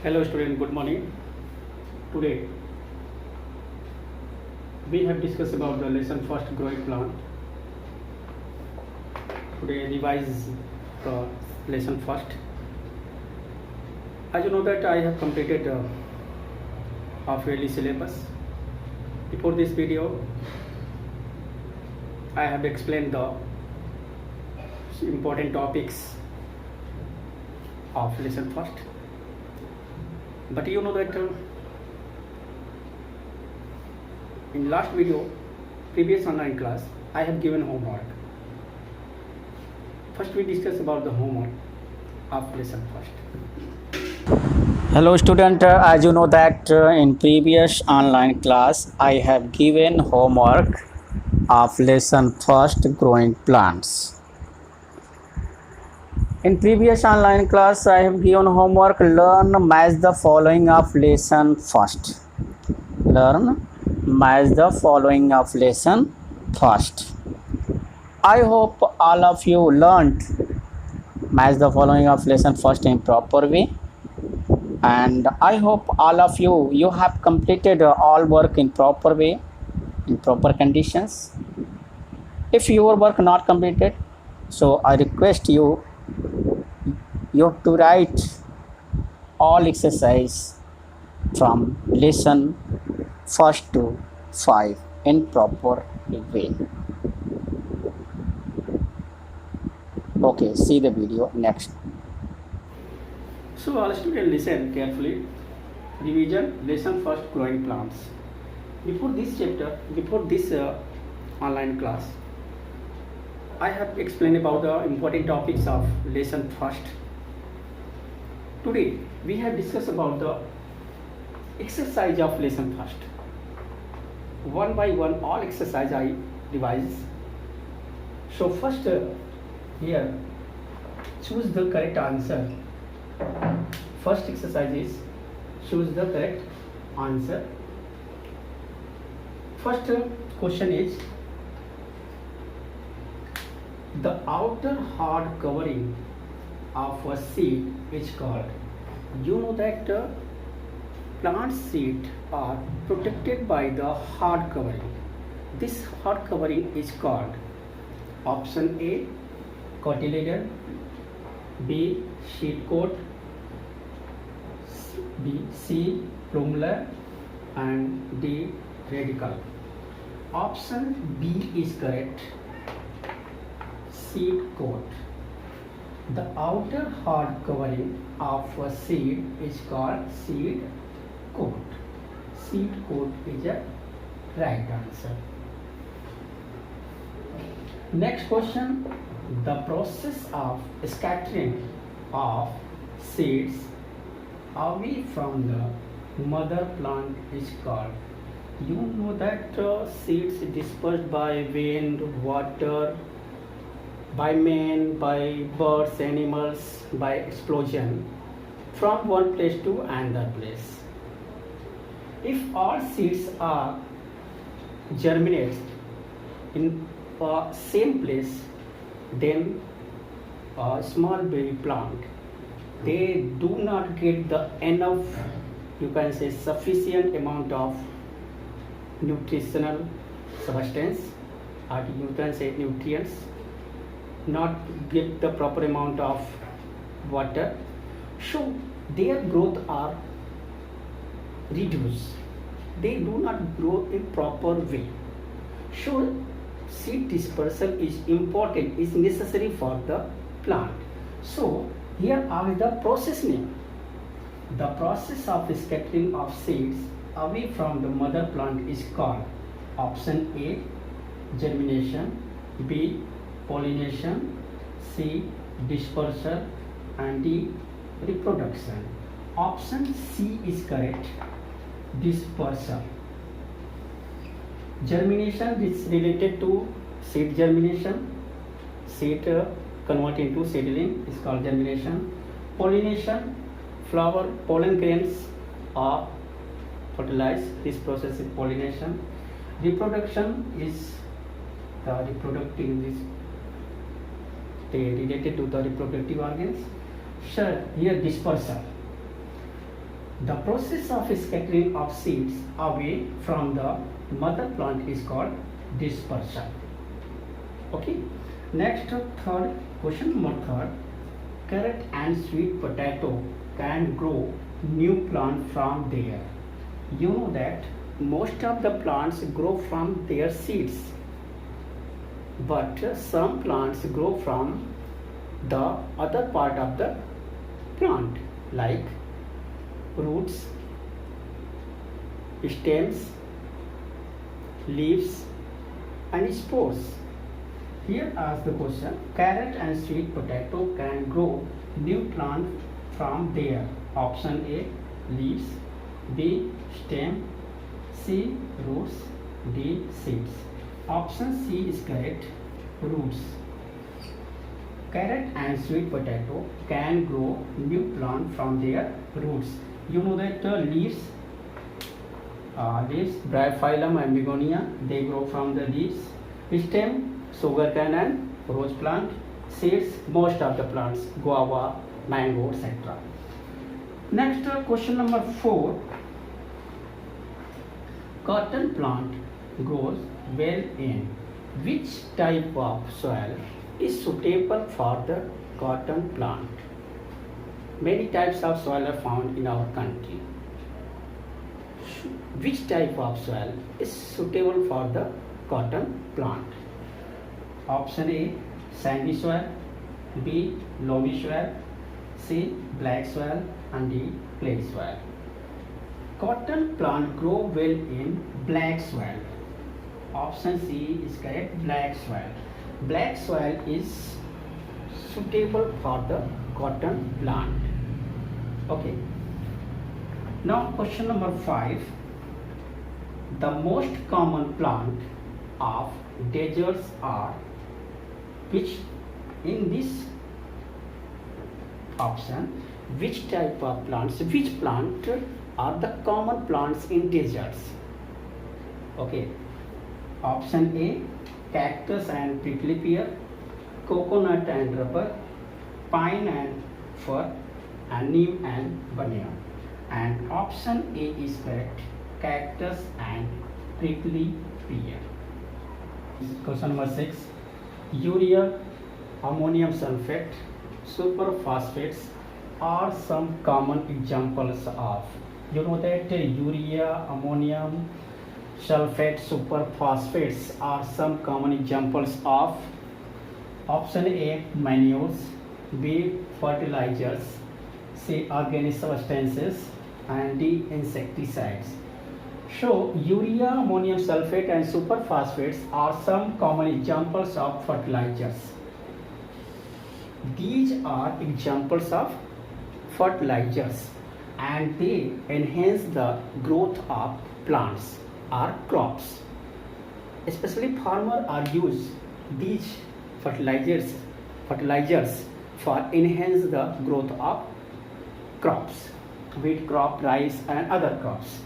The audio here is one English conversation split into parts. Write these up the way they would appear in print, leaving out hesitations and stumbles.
Hello student, good morning. Today we have discussed about the lesson first growing plant. Today revise the lesson first. As you know that I have completed half-yearly syllabus. Before this video, I have explained the important topics of lesson first. But you know that in last video, previous online class, I have given homework. First we discuss about the homework of lesson first. Hello student, as you know that in previous online class, I have given homework of lesson first growing plants. In previous online class, I have given homework learn match the following of lesson first. Learn match the following of lesson first. I hope all of you learned match the following of lesson first in proper way. And I hope all of you have completed all work in proper way, in proper conditions. If your work not completed, so I request you have to write all exercise from lesson first to 5 in proper way. Okay, see the video next. So all students listen carefully. Revision lesson first growing plants. Before this online class, I have explained about the important topics of lesson first. Today we have discussed about the exercise of lesson first. One by one all exercise I revise. So first here choose the correct answer. First exercise is choose the correct answer. First question is the outer hard covering of a seed is called. You know that plant seeds are protected by the hard covering. This hard covering is called option A cotyledon, B sheet coat, C plumule, and D radicle. Option B is correct. Seed coat. The outer hard covering of a seed is called seed coat. Seed coat is a right answer. Next question. The process of scattering of seeds away from the mother plant is called. You know that seeds dispersed by wind, water, by men, by birds, animals, by explosion from one place to another place. If all seeds are germinate in same place, then a small baby plant, they do not get the enough, you can say sufficient amount of nutritional substance, or you can say nutrients, not get the proper amount of water, so their growth are reduced. They do not grow in proper way. So seed dispersal is important, is necessary for the plant. So here are the process name. The process of scattering of seeds away from the mother plant is called option A germination, B pollination, C dispersal, and D reproduction. Option C is correct. Dispersal. Germination is related to seed germination. Seed convert into seedling is called germination. Pollination, flower pollen grains are fertilized. This process is pollination. Reproduction is the reproductive is related to the reproductive organs. Sir, here dispersal. The process of scattering of seeds away from the mother plant is called dispersion. Okay. Next, third question number third. Carrot and sweet potato can grow new plant from there. You know that most of the plants grow from their seeds, but some plants grow from the other part of the plant, like roots, stems, leaves, and spores. Here asks the question: carrot and sweet potato can grow new plant from there. Option A, leaves; B, stem; C, roots; D, seeds. Option C is correct, roots. Carrot and sweet potato can grow new plant from their roots. You know that leaves, Bryophyllum and begonia, they grow from the leaves. Stem, sugarcane and rose plant. Seeds, most of the plants, guava, mango, etc. Next, question number 4. Cotton plant grows well in which type of soil is suitable for the cotton plant? Many types of soil are found in our country. Which type of soil is suitable for the cotton plant? Option A, sandy soil; B, loamy soil; C, black soil; and D, clay soil. Cotton plant grow well in black soil. Option C is correct, black soil. Black soil is suitable for the cotton plant. Okay. Now question number 5. The most common plant of deserts are which? In this option, which type of plants, which plant are the common plants in deserts? Okay. Option A, cactus and prickly pear; coconut and rubber; pine and fir; and neem and banyan. And option A is correct, cactus and prickly pear. Question number 6. Urea, ammonium sulfate, superphosphates are some common examples of. You know that urea, ammonium sulfate, superphosphates are some common examples of. Option A, manures; B, fertilizers; C, organic substances; and D, insecticides. So, urea, ammonium sulfate and superphosphates are some common examples of fertilizers. These are examples of fertilizers and they enhance the growth of plants or crops. Especially farmers are use these fertilizers for enhance the growth of crops, wheat crop, rice and other crops.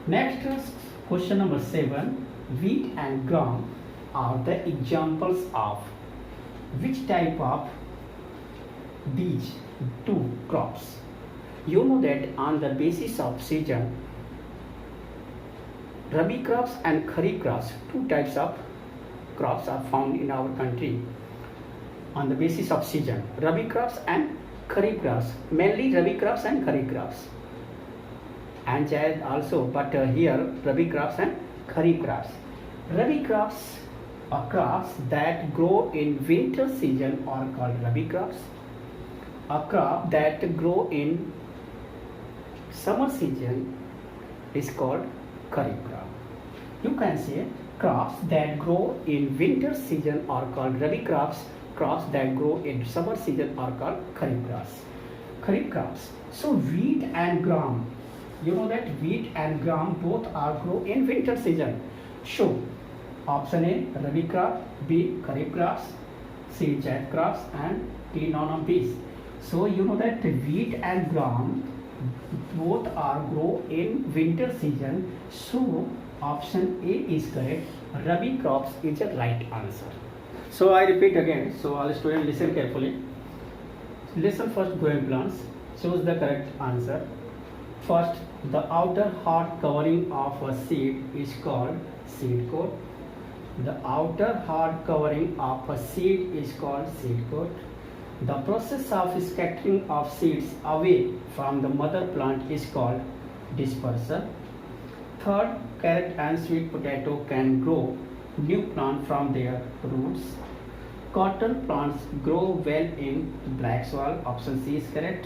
Next is question number 7. Wheat and gram are the examples of which type of these two crops? You know that on the basis of season, Rabi crops and Kharif crops, two types of crops are found in our country on the basis of season. Rabi crops and Kharif crops, mainly Rabi crops and Kharif crops. And Jayad also, but here Rabi crops and Kharif crops. Rabi crops are crops that grow in winter season are called Rabi crops. A crop that grow in summer season is called Kharif crop. You can say crops that grow in winter season are called Rabi crops. Crops that grow in summer season are called Kharif crops. Kharif crops. So wheat and gram. You know that wheat and gram both are grow in winter season. So option A, Rabi crop; B, Kharif crops; C, Zaid crops; and D, none of these. So you know that wheat and gram both are grow in winter season. So option A is correct. Rabi crops is the right answer. So I repeat again. So all students listen carefully. Listen first. Growing plants. Choose the correct answer. First, the outer hard covering of a seed is called seed coat. The outer hard covering of a seed is called seed coat. The process of scattering of seeds away from the mother plant is called dispersal. Third, carrot and sweet potato can grow new plant from their roots. Cotton plants grow well in black soil. Option C is correct.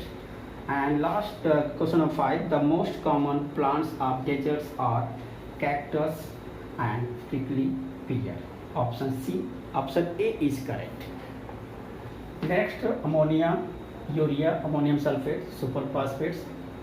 And last question of 5. The most common plants of deserts are cactus and prickly pear. Option C. Option A is correct. Next, ammonia, urea, ammonium sulfate, superphosphates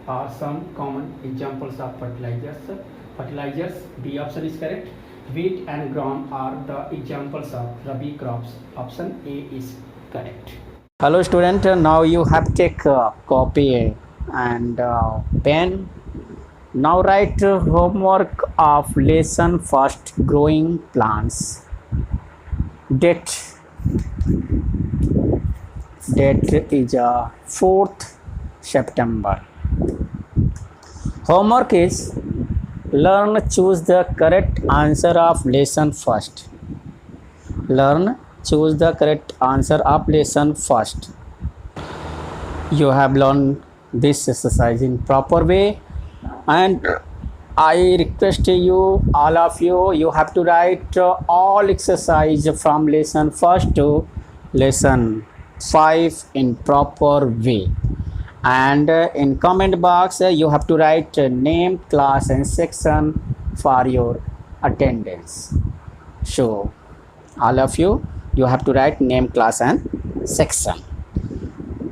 are some common examples of fertilizers. B option is correct. Wheat and gram are the examples of rabi crops. Option A is correct. Hello student, now you have take copy and pen. Now write homework of lesson first, growing plants. Date is 4th September. Homework is learn, choose the correct answer of lesson first. Learn, choose the correct answer of lesson first. You have learned this exercise in proper way, and I request you, all of you, you have to write all exercise from lesson first to lesson 5 in proper way. And in comment box you have to write name, class and section for your attendance. So all of you have to write name, class and section.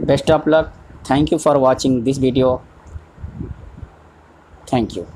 Best of luck. Thank you for watching this video. Thank you.